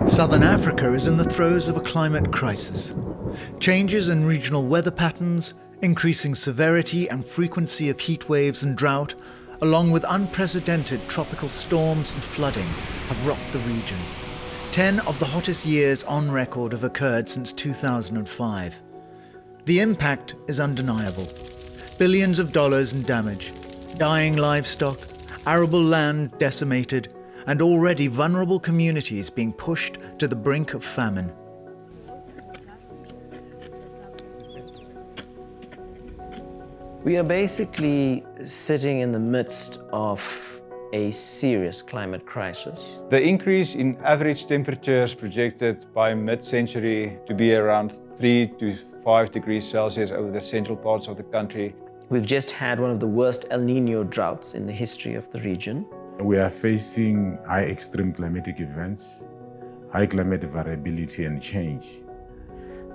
Southern Africa is in the throes of a climate crisis. Changes in regional weather patterns, increasing severity and frequency of heat waves and drought, along with unprecedented tropical storms and flooding, have rocked the region. 10 of the hottest years on record have occurred since 2005. The impact is undeniable. Billions of dollars in damage, dying livestock, arable land decimated, and already vulnerable communities being pushed to the brink of famine. We are basically sitting in the midst of a serious climate crisis. The increase in average temperatures projected by mid-century to be around 3 to 5 degrees Celsius over the central parts of the country. We've just had one of the worst El Nino droughts in the history of the region. We are facing high extreme climatic events, high climate variability and change.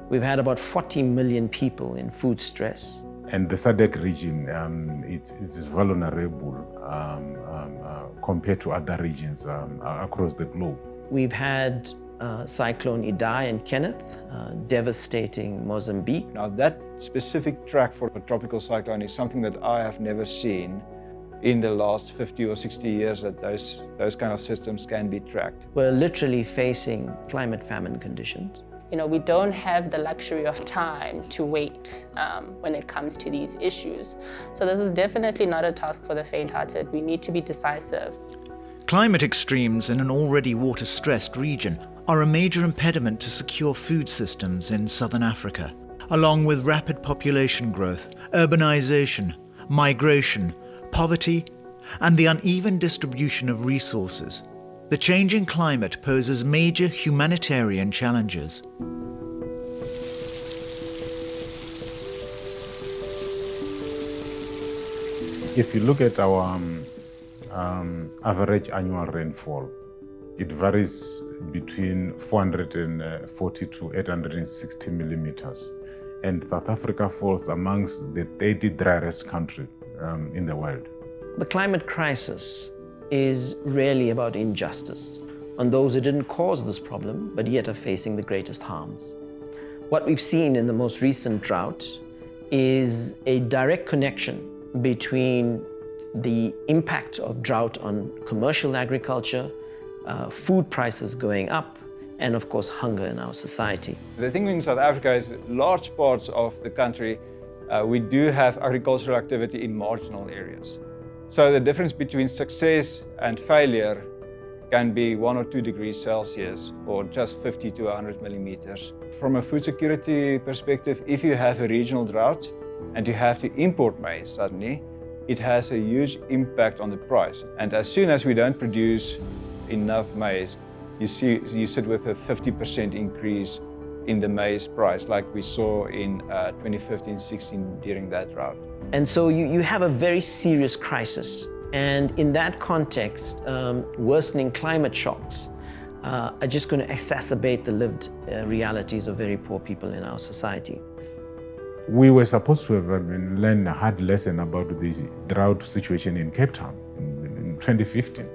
We've had about 40 million people in food stress. And the SADC region is vulnerable compared to other regions across the globe. We've had Cyclone Idai and Kenneth devastating Mozambique. Now that specific track for a tropical cyclone is something that I have never seen in the last 50 or 60 years that those kind of systems can be tracked. We're literally facing climate famine conditions. We don't have the luxury of time to wait when it comes to these issues. So this is definitely not a task for the faint-hearted. We need to be decisive. Climate extremes in an already water-stressed region are a major impediment to secure food systems in southern Africa, along with rapid population growth, urbanization, migration, poverty, and the uneven distribution of resources. The changing climate poses major humanitarian challenges. If you look at our average annual rainfall, it varies between 440 to 860 millimeters. And South Africa falls amongst the 30 driest countries in the world. The climate crisis is really about injustice on those who didn't cause this problem, but yet are facing the greatest harms. What we've seen in the most recent drought is a direct connection between the impact of drought on commercial agriculture, food prices going up, and of course hunger in our society. The thing in South Africa is large parts of the country, we do have agricultural activity in marginal areas. So the difference between success and failure can be 1 or 2 degrees Celsius or just 50 to 100 millimeters. From a food security perspective, if you have a regional drought and you have to import maize suddenly, it has a huge impact on the price. And as soon as we don't produce enough maize, you sit with a 50% increase in the maize price like we saw in 2015-16 during that drought. And so you have a very serious crisis. And in that context, worsening climate shocks are just going to exacerbate the lived realities of very poor people in our society. We were supposed to have learned a hard lesson about the drought situation in Cape Town in 2015.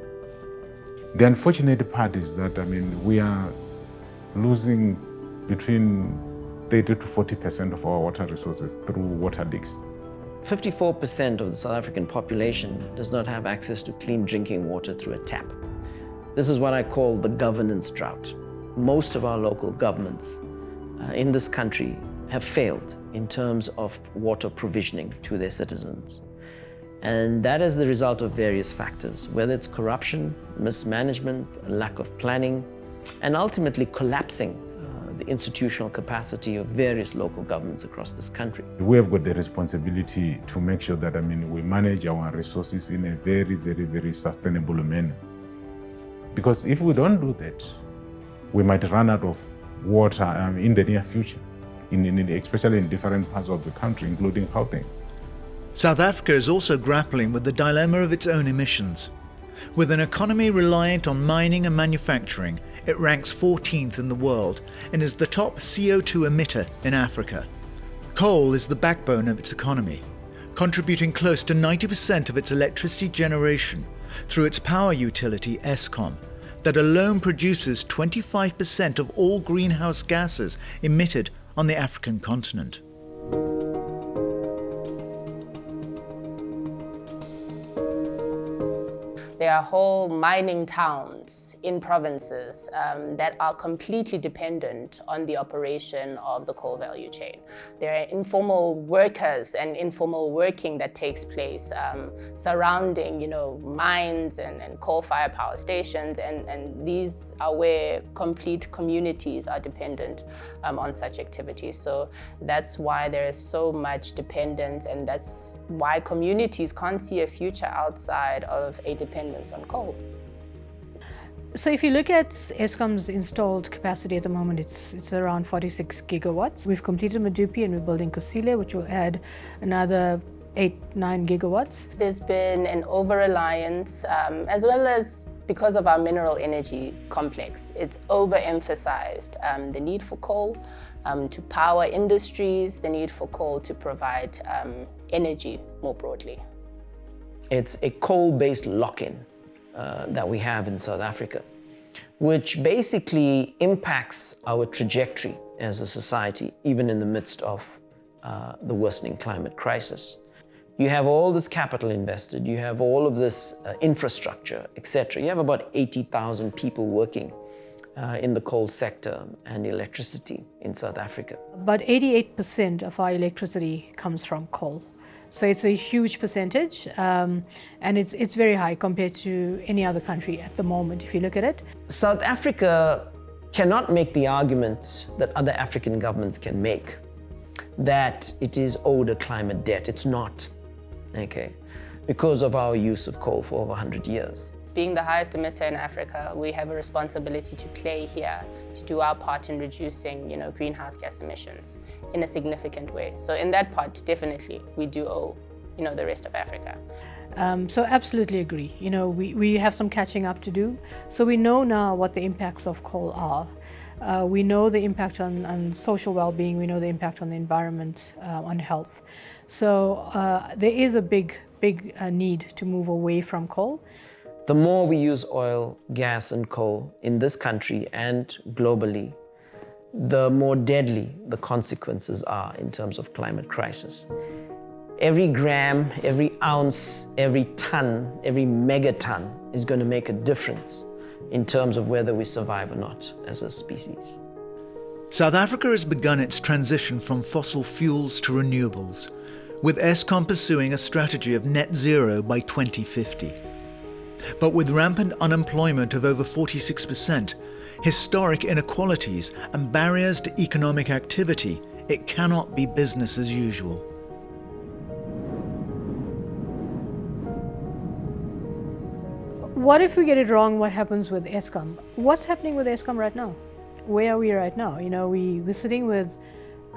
The unfortunate part is that, we are losing between 30 to 40% of our water resources through water leaks. 54% of the South African population does not have access to clean drinking water through a tap. This is what I call the governance drought. Most of our local governments in this country have failed in terms of water provisioning to their citizens. And that is the result of various factors, whether it's corruption, mismanagement, lack of planning, and ultimately collapsing the institutional capacity of various local governments across this country. We have got the responsibility to make sure that we manage our resources in a very, very, very sustainable manner. Because if we don't do that, we might run out of water in the near future, especially in different parts of the country, including Gauteng. South Africa is also grappling with the dilemma of its own emissions. With an economy reliant on mining and manufacturing, it ranks 14th in the world and is the top CO2 emitter in Africa. Coal is the backbone of its economy, contributing close to 90% of its electricity generation through its power utility Eskom, that alone produces 25% of all greenhouse gases emitted on the African continent. There are whole mining towns in provinces that are completely dependent on the operation of the coal value chain. There are informal workers and informal working that takes place surrounding, mines and coal-fired power stations, and these are where complete communities are dependent on such activities. So that's why there is so much dependence, and that's why communities can't see a future outside of a dependence on coal. So if you look at Eskom's installed capacity at the moment, it's around 46 gigawatts. We've completed Medupi and we're building Kusile, which will add another 8-9 gigawatts. There's been an over-reliance, as well as because of our mineral energy complex. It's overemphasized the need for coal to power industries, the need for coal to provide energy more broadly. It's a coal-based lock-in that we have in South Africa, which basically impacts our trajectory as a society, even in the midst of the worsening climate crisis. You have all this capital invested, you have all of this infrastructure, etc. You have about 80,000 people working in the coal sector and electricity in South Africa. About 88% of our electricity comes from coal. So it's a huge percentage, and it's very high compared to any other country at the moment, if you look at it. South Africa cannot make the argument that other African governments can make, that it is owed a climate debt. It's not, okay, because of our use of coal for over 100 years. Being the highest emitter in Africa, we have a responsibility to play here, to do our part in reducing, greenhouse gas emissions in a significant way. So in that part, definitely, we do owe, the rest of Africa. So absolutely agree. We have some catching up to do. So we know now what the impacts of coal are. We know the impact on social well-being. We know the impact on the environment, on health. So there is a big need to move away from coal. The more we use oil, gas, and coal in this country and globally, the more deadly the consequences are in terms of climate crisis. Every gram, every ounce, every ton, every megaton is going to make a difference in terms of whether we survive or not as a species. South Africa has begun its transition from fossil fuels to renewables, with Eskom pursuing a strategy of net zero by 2050. But with rampant unemployment of over 46%, historic inequalities and barriers to economic activity, it cannot be business as usual. What if we get it wrong? What happens with Eskom? What's happening with Eskom right now? Where are we right now? We're sitting with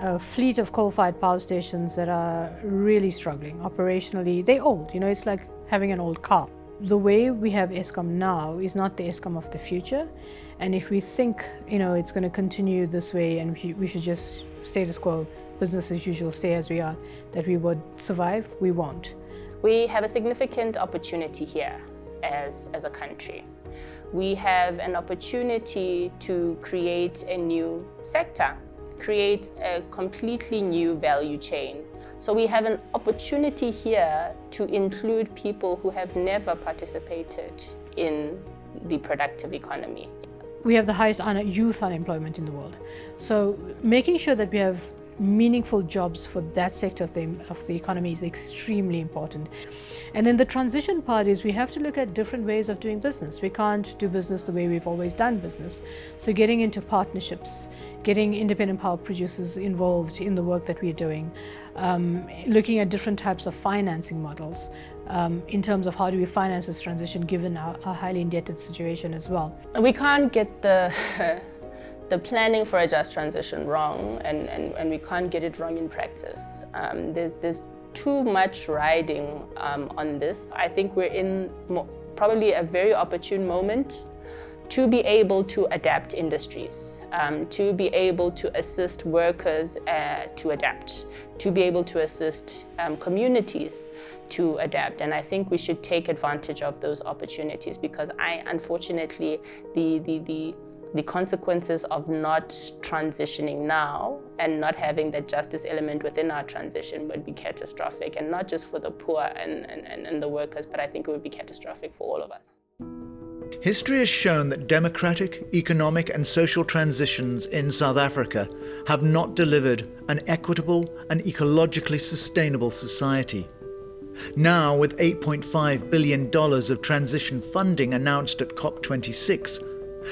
a fleet of coal-fired power stations that are really struggling operationally. They're old, it's like having an old car. The way we have Eskom now is not the Eskom of the future, and if we think it's going to continue this way and we should just status quo, business as usual, stay as we are, that we would survive, we won't. We have a significant opportunity here as a country. We have an opportunity to create a new sector, create a completely new value chain. So we have an opportunity here to include people who have never participated in the productive economy. We have the highest youth unemployment in the world. So making sure that we have meaningful jobs for that sector of the economy is extremely important. And then the transition part is we have to look at different ways of doing business. We can't do business the way we've always done business. So getting into partnerships, getting independent power producers involved in the work that we're doing, looking at different types of financing models in terms of how do we finance this transition given our highly indebted situation as well. We can't get the planning for a just transition wrong, and we can't get it wrong in practice. There's too much riding on this. I think we're in probably a very opportune moment to be able to adapt industries, to be able to assist workers to adapt, to be able to assist communities to adapt. And I think we should take advantage of those opportunities, because unfortunately, the consequences of not transitioning now and not having that justice element within our transition would be catastrophic, and not just for the poor and the workers, but I think it would be catastrophic for all of us. History has shown that democratic, economic and social transitions in South Africa have not delivered an equitable and ecologically sustainable society. Now, with $8.5 billion of transition funding announced at COP26,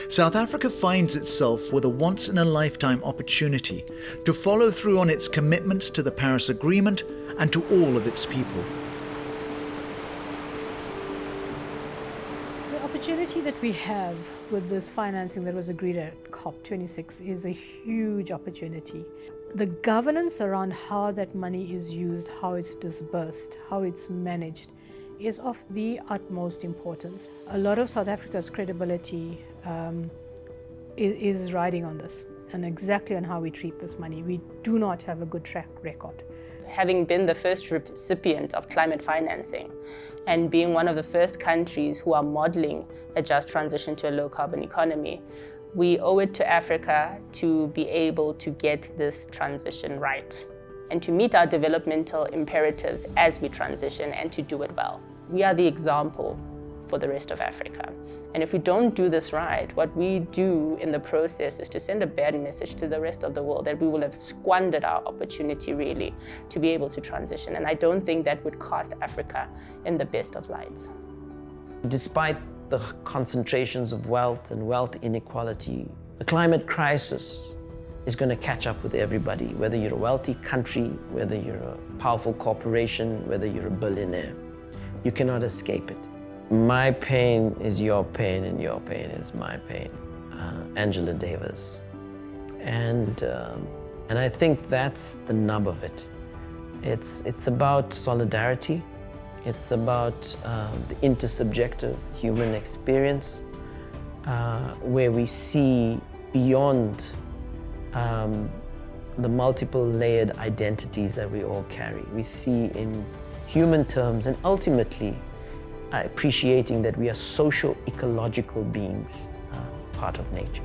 South Africa finds itself with a once-in-a-lifetime opportunity to follow through on its commitments to the Paris Agreement and to all of its people. The opportunity that we have with this financing that was agreed at COP26 is a huge opportunity. The governance around how that money is used, how it's disbursed, how it's managed, is of the utmost importance. A lot of South Africa's credibility is riding on this, and exactly on how we treat this money. We do not have a good track record. Having been the first recipient of climate financing and being one of the first countries who are modeling a just transition to a low-carbon economy, we owe it to Africa to be able to get this transition right and to meet our developmental imperatives as we transition, and to do it well. We are the example for the rest of Africa. And if we don't do this right, what we do in the process is to send a bad message to the rest of the world that we will have squandered our opportunity really to be able to transition. And I don't think that would cast Africa in the best of lights. Despite the concentrations of wealth and wealth inequality, the climate crisis is going to catch up with everybody, whether you're a wealthy country, whether you're a powerful corporation, whether you're a billionaire. You cannot escape it. My pain is your pain, and your pain is my pain. Angela Davis. And I think that's the nub of it. It's about solidarity. It's about the intersubjective human experience, where we see beyond the multiple layered identities that we all carry. We see in human terms, and ultimately appreciating that we are social ecological beings, part of nature.